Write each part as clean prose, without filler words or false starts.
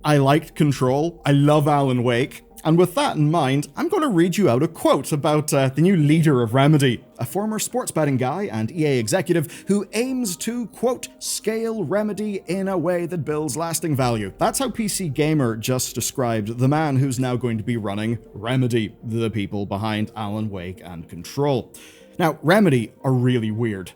I liked Control. I love Alan Wake. And with that in mind, I'm going to read you out a quote about the new leader of Remedy, a former sports betting guy and EA executive who aims to, quote, scale Remedy in a way that builds lasting value. That's how PC Gamer just described the man who's now going to be running Remedy, the people behind Alan Wake and Control. Now, Remedy are really weird,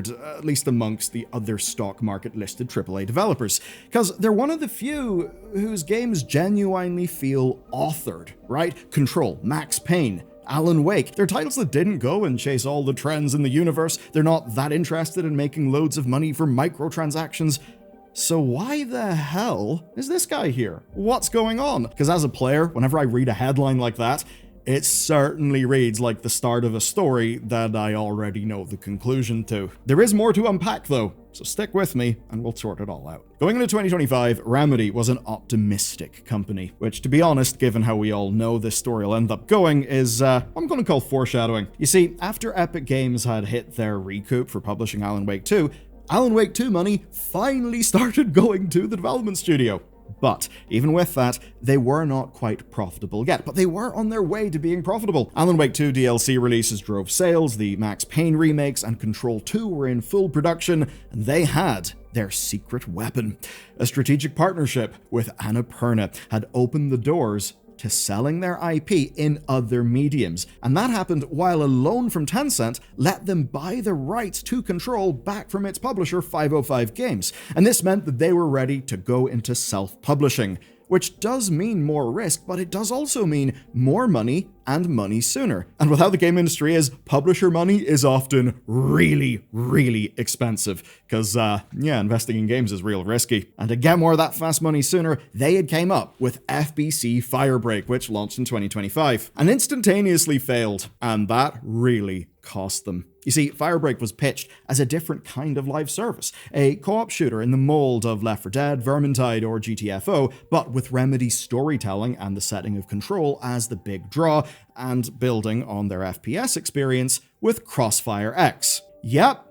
at least amongst the other stock market listed AAA developers, because they're one of the few whose games genuinely feel authored, right? Control, Max Payne, Alan Wake, they're titles that didn't go and chase all the trends in the universe. They're not that interested in making loads of money for microtransactions. So why the hell is this guy here? What's going on? Because as a player, whenever I read a headline like that, it certainly reads like the start of a story that I already know the conclusion to. There is more to unpack though, so stick with me and we'll sort it all out. Going into 2025, Remedy was an optimistic company, which to be honest, given how we all know this story will end up going, is I'm going to call foreshadowing. You see, after Epic Games had hit their recoup for publishing Alan Wake 2, Alan Wake 2 money finally started going to the development studio. But even with that, they were not quite profitable yet, but they were on their way to being profitable. Alan Wake 2 DLC releases drove sales, the Max Payne remakes and Control 2 were in full production, and they had their secret weapon. A strategic partnership with Annapurna had opened the doors to selling their IP in other mediums. And that happened while a loan from Tencent let them buy the rights to Control back from its publisher 505 Games. And this meant that they were ready to go into self-publishing, which does mean more risk, but it does also mean more money and money sooner. And with how the game industry is, publisher money is often really, really expensive. Because, investing in games is real risky. And to get more of that fast money sooner, they had came up with FBC Firebreak, which launched in 2025, and instantaneously failed. And that really cost them. You see, Firebreak was pitched as a different kind of live service, a co-op shooter in the mold of Left 4 Dead, Vermintide, or GTFO, but with Remedy storytelling and the setting of Control as the big draw, and building on their FPS experience with Crossfire X. Yep,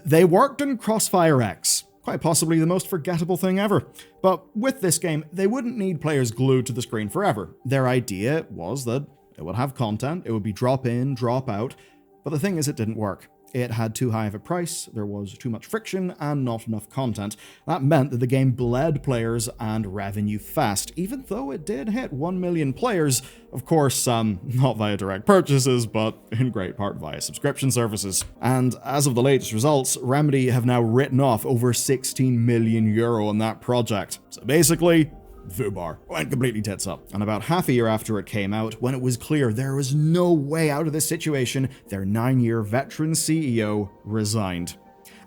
they worked in Crossfire X. Quite possibly the most forgettable thing ever. But with this game, they wouldn't need players glued to the screen forever. Their idea was that it would have content, it would be drop in, drop out. But the thing is, it didn't work. It had too high of a price, there was too much friction, and not enough content. That meant that the game bled players and revenue fast, even though it did hit 1 million players, of course, not via direct purchases, but in great part via subscription services. And as of the latest results, Remedy have now written off over 16 million euro on that project. So basically, Fubar went completely tits up. And about half a year after it came out, when it was clear there was no way out of this situation, their 9-year veteran CEO resigned.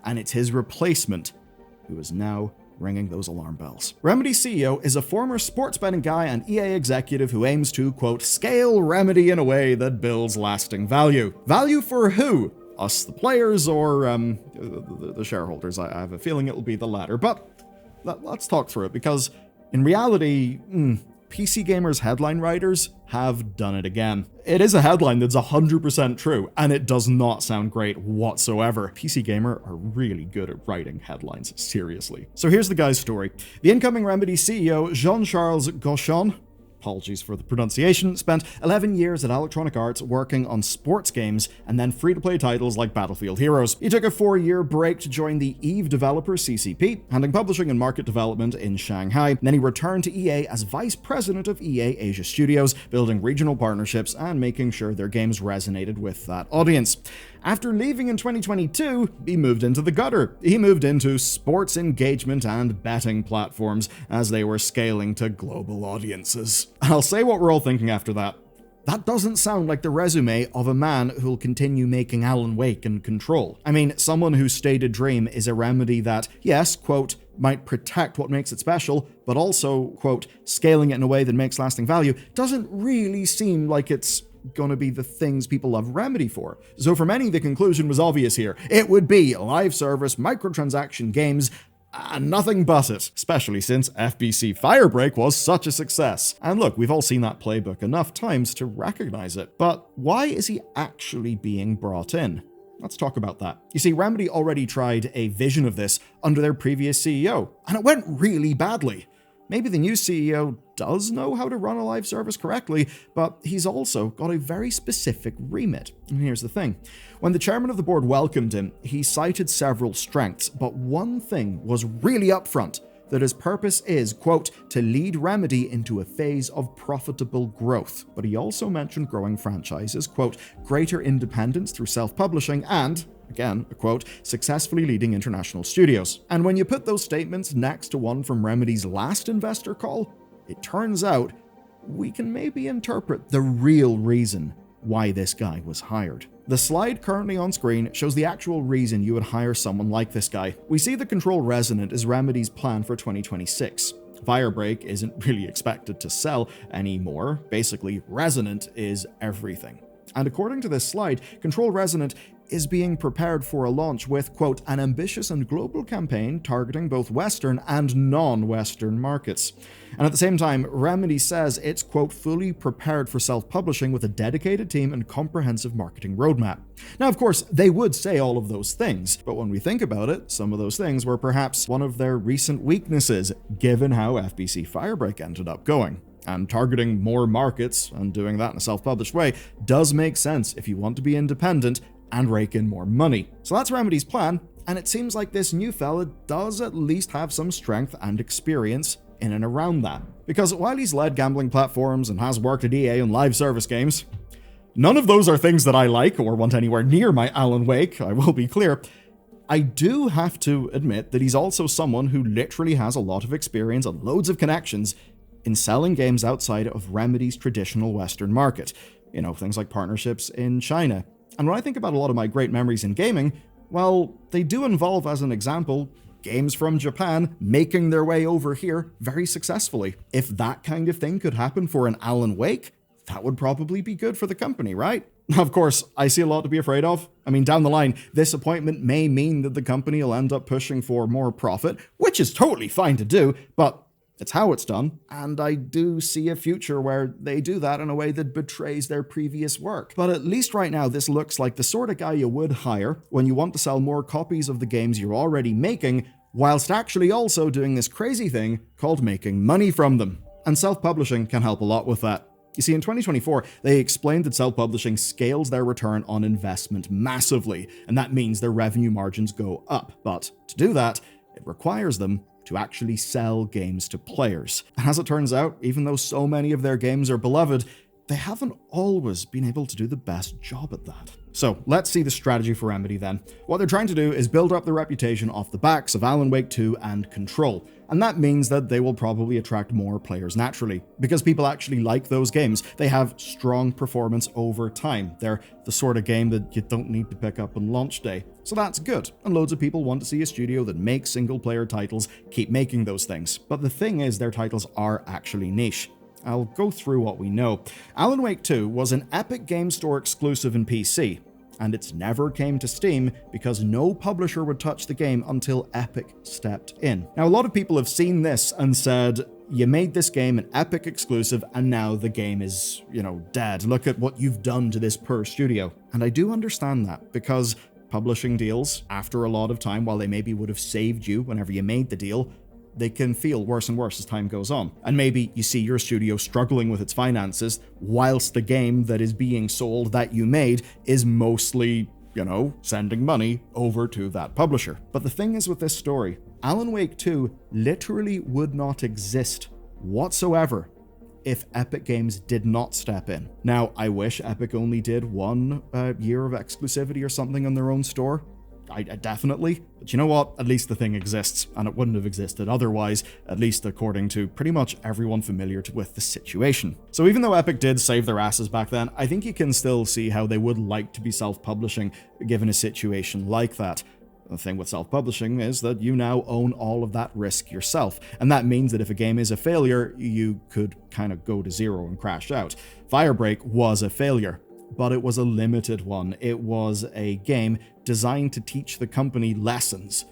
And it's his replacement who is now ringing those alarm bells. Remedy CEO is a former sports betting guy and EA executive who aims to, quote, scale Remedy in a way that builds lasting value. Value for who? Us, the players, or the shareholders? I have a feeling it will be the latter. But let's talk through it, because in reality, PC Gamer's headline writers have done it again. It is a headline that's 100% true, and it does not sound great whatsoever. PC Gamer are really good at writing headlines, seriously. So here's the guy's story. The incoming Remedy CEO, Jean-Charles Gauchon, apologies for the pronunciation, spent 11 years at Electronic Arts working on sports games and then free-to-play titles like Battlefield Heroes. He took a 4-year break to join the EVE developer CCP, handling publishing and market development in Shanghai. And then he returned to EA as vice president of EA Asia Studios, building regional partnerships and making sure their games resonated with that audience. After leaving in 2022, he moved into the gutter. He moved into sports engagement and betting platforms as they were scaling to global audiences. I'll say what we're all thinking after that. That doesn't sound like the resume of a man who'll continue making Alan Wake and Control. I mean, someone whose stated dream is a Remedy that, yes, quote, might protect what makes it special, but also, quote, scaling it in a way that makes lasting value, doesn't really seem like it's gonna be the things people love Remedy for. So for many, the conclusion was obvious here. It would be live service, microtransaction games, and nothing but it, especially since FBC Firebreak was such a success. And look, we've all seen that playbook enough times to recognize it. But why is he actually being brought in? Let's talk about that. You see, Remedy already tried a vision of this under their previous CEO, and it went really badly. Maybe the new CEO does know how to run a live service correctly, but he's also got a very specific remit. And here's the thing. When the chairman of the board welcomed him, he cited several strengths, but one thing was really upfront, that his purpose is, quote, to lead Remedy into a phase of profitable growth. But he also mentioned growing franchises, quote, greater independence through self-publishing, and, again, a quote, successfully leading international studios. And when you put those statements next to one from Remedy's last investor call, it turns out we can maybe interpret the real reason why this guy was hired. The slide currently on screen shows the actual reason you would hire someone like this guy. We see the Control Resonant is Remedy's plan for 2026. Firebreak isn't really expected to sell anymore. Basically, Resonant is everything. And according to this slide, Control Resonant is being prepared for a launch with, quote, an ambitious and global campaign targeting both Western and non-Western markets. And at the same time, Remedy says it's, quote, fully prepared for self-publishing with a dedicated team and comprehensive marketing roadmap. Now, of course, they would say all of those things, but when we think about it, some of those things were perhaps one of their recent weaknesses, given how FBC Firebreak ended up going. And targeting more markets and doing that in a self-published way does make sense if you want to be independent and rake in more money. So that's Remedy's plan, and it seems like this new fella does at least have some strength and experience in and around that. Because while he's led gambling platforms and has worked at EA on live service games, none of those are things that I like or want anywhere near my Alan Wake, I will be clear. I do have to admit that he's also someone who literally has a lot of experience and loads of connections in selling games outside of Remedy's traditional Western market. You know, things like partnerships in China. And when I think about a lot of my great memories in gaming, well, they do involve, as an example, games from Japan making their way over here very successfully. If that kind of thing could happen for an Alan Wake, that would probably be good for the company, right? Of course, I see a lot to be afraid of. I mean, down the line, this appointment may mean that the company will end up pushing for more profit, which is totally fine to do, but it's how it's done, and I do see a future where they do that in a way that betrays their previous work. But at least right now, this looks like the sort of guy you would hire when you want to sell more copies of the games you're already making, whilst actually also doing this crazy thing called making money from them. And self-publishing can help a lot with that. You see, in 2024, they explained that self-publishing scales their return on investment massively, and that means their revenue margins go up. But to do that, it requires them to actually sell games to players. And as it turns out, even though so many of their games are beloved, they haven't always been able to do the best job at that. So let's see the strategy for Remedy then. What they're trying to do is build up their reputation off the backs of Alan Wake 2 and Control. And that means that they will probably attract more players naturally, because people actually like those games. They have strong performance over time. They're the sort of game that you don't need to pick up on launch day. So that's good, and loads of people want to see a studio that makes single-player titles keep making those things. But the thing is, their titles are actually niche. I'll go through what we know. Alan Wake 2 was an Epic Game Store exclusive in PC, and it never came to Steam because no publisher would touch the game until Epic stepped in. Now, a lot of people have seen this and said, you made this game an Epic exclusive and now the game is, dead. Look at what you've done to this poor studio. And I do understand that, because publishing deals, after a lot of time, while they maybe would have saved you whenever you made the deal, they can feel worse and worse as time goes on. And maybe you see your studio struggling with its finances, whilst the game that is being sold that you made is mostly, sending money over to that publisher. But the thing is with this story, Alan Wake 2 literally would not exist whatsoever if Epic Games did not step in. Now, I wish Epic only did 1 year of exclusivity or something on their own store. I definitely, but you know what? At least the thing exists, and it wouldn't have existed otherwise, at least according to pretty much everyone familiar with the situation. So even though Epic did save their asses back then, I think you can still see how they would like to be self-publishing given a situation like that. The thing with self-publishing is that you now own all of that risk yourself, and that means that if a game is a failure, you could kind of go to zero and crash out. Firebreak was a failure, but it was a limited one. It was a game designed to teach the company lessons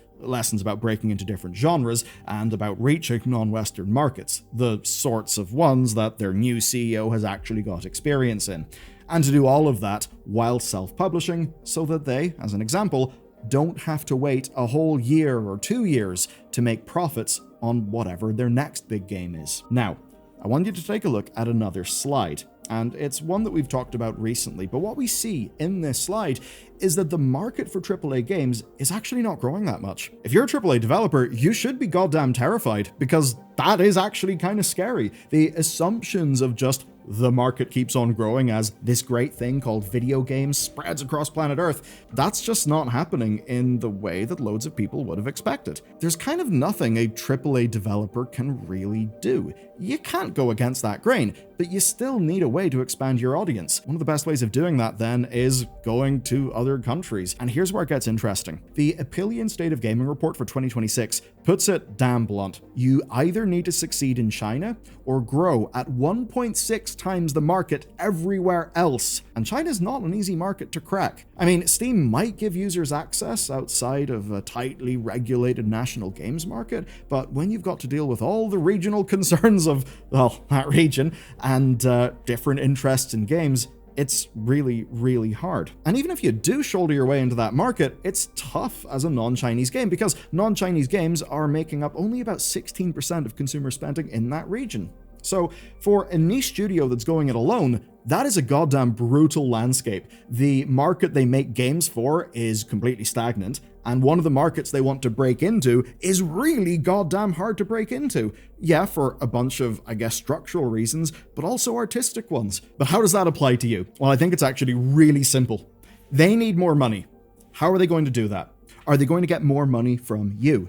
about breaking into different genres and about reaching non-Western markets, the sorts of ones that their new CEO has actually got experience in. And to do all of that while self-publishing so that they, as an example, don't have to wait a whole year or 2 years to make profits on whatever their next big game is. Now, I want you to take a look at another slide. And it's one that we've talked about recently, but what we see in this slide is that the market for AAA games is actually not growing that much. If you're a AAA developer, you should be goddamn terrified, because that is actually kind of scary. The assumptions of just the market keeps on growing as this great thing called video games spreads across planet Earth, that's just not happening in the way that loads of people would have expected. There's kind of nothing a AAA developer can really do. You can't go against that grain, but you still need a way to expand your audience. One of the best ways of doing that then is going to other countries. And here's where it gets interesting. The Appian State of Gaming report for 2026 puts it damn blunt. You either need to succeed in China or grow at 1.6 times the market everywhere else. And China's not an easy market to crack. I mean, Steam might give users access outside of a tightly regulated national games market, but when you've got to deal with all the regional concerns of, well, that region and different interests in games, it's really, really hard. And even if you do shoulder your way into that market, it's tough as a non-Chinese game, because non-Chinese games are making up only about 16% of consumer spending in that region. So for a niche studio that's going it alone, that is a goddamn brutal landscape. The market they make games for is completely stagnant, and one of the markets they want to break into is really goddamn hard to break into. Yeah, for a bunch of, I guess, structural reasons, but also artistic ones. But how does that apply to you? Well, I think it's actually really simple. They need more money. How are they going to do that? Are they going to get more money from you?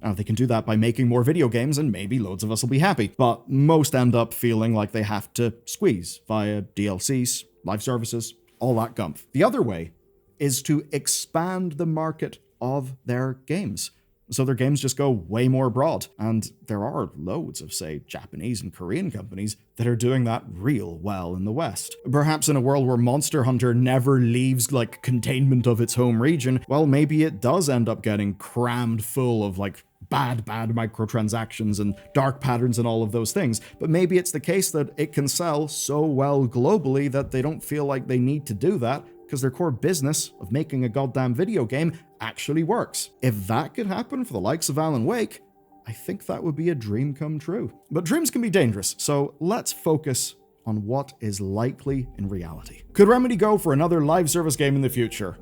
Now, they can do that by making more video games, and maybe loads of us will be happy, but most end up feeling like they have to squeeze via DLCs, live services, all that gumph. The other way is to expand the market of their games, so their games just go way more broad. And there are loads of, say, Japanese and Korean companies that are doing that real well in the West. Perhaps in a world where Monster Hunter never leaves, like, containment of its home region, well, maybe it does end up getting crammed full of, like, bad microtransactions and dark patterns and all of those things. But maybe it's the case that it can sell so well globally that they don't feel like they need to do that, because their core business of making a goddamn video game actually works. If that could happen for the likes of Alan Wake, I think that would be a dream come true. But dreams can be dangerous, so let's focus on what is likely in reality. Could Remedy go for another live service game in the future?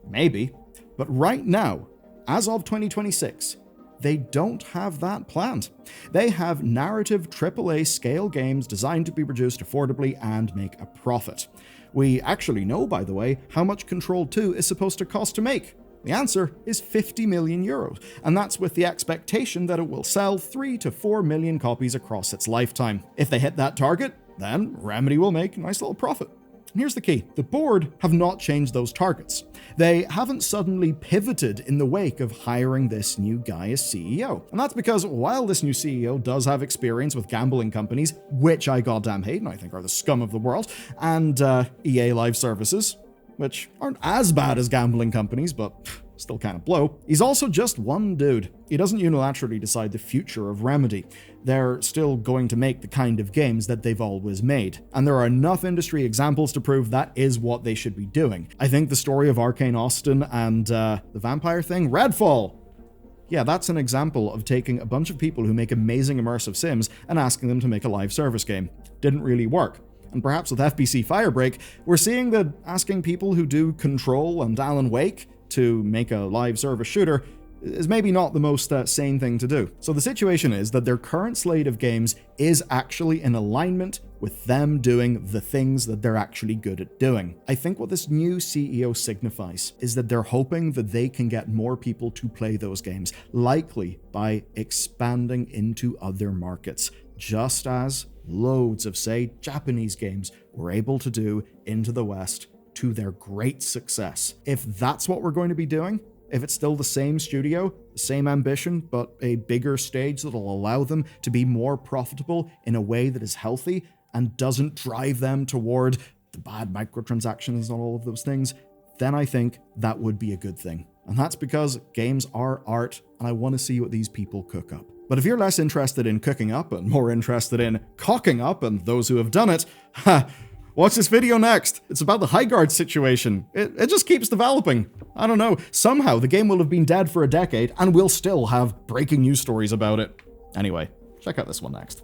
Maybe. But right now, as of 2026, they don't have that planned. They have narrative AAA scale games designed to be produced affordably and make a profit. We actually know, by the way, how much Control 2 is supposed to cost to make. The answer is 50 million euros, and that's with the expectation that it will sell 3 to 4 million copies across its lifetime. If they hit that target, then Remedy will make a nice little profit. And here's the key. The board have not changed those targets. They haven't suddenly pivoted in the wake of hiring this new guy as CEO. And that's because while this new CEO does have experience with gambling companies, which I goddamn hate and I think are the scum of the world, and EA Live Services, which aren't as bad as gambling companies, but still kind of blow, he's also just one dude. He doesn't unilaterally decide the future of Remedy. They're still going to make the kind of games that they've always made. And there are enough industry examples to prove that is what they should be doing. I think the story of Arcane Austin and the vampire thing, Redfall, yeah, that's an example of taking a bunch of people who make amazing immersive sims and asking them to make a live service game. Didn't really work. And perhaps with FBC Firebreak, we're seeing that asking people who do Control and Alan Wake to make a live service shooter is maybe not the most sane thing to do. So the situation is that their current slate of games is actually in alignment with them doing the things that they're actually good at doing. I think what this new CEO signifies is that they're hoping that they can get more people to play those games, likely by expanding into other markets, just as loads of, say, Japanese games were able to do into the West to their great success. If that's what we're going to be doing, if it's still the same studio, the same ambition, but a bigger stage that'll allow them to be more profitable in a way that is healthy and doesn't drive them toward the bad microtransactions and all of those things, then I think that would be a good thing. And that's because games are art, and I want to see what these people cook up. But if you're less interested in cooking up and more interested in cocking up and those who have done it, watch this video next. It's about the Highguard situation. It just keeps developing. I don't know. Somehow the game will have been dead for a decade and we'll still have breaking news stories about it. Anyway, check out this one next.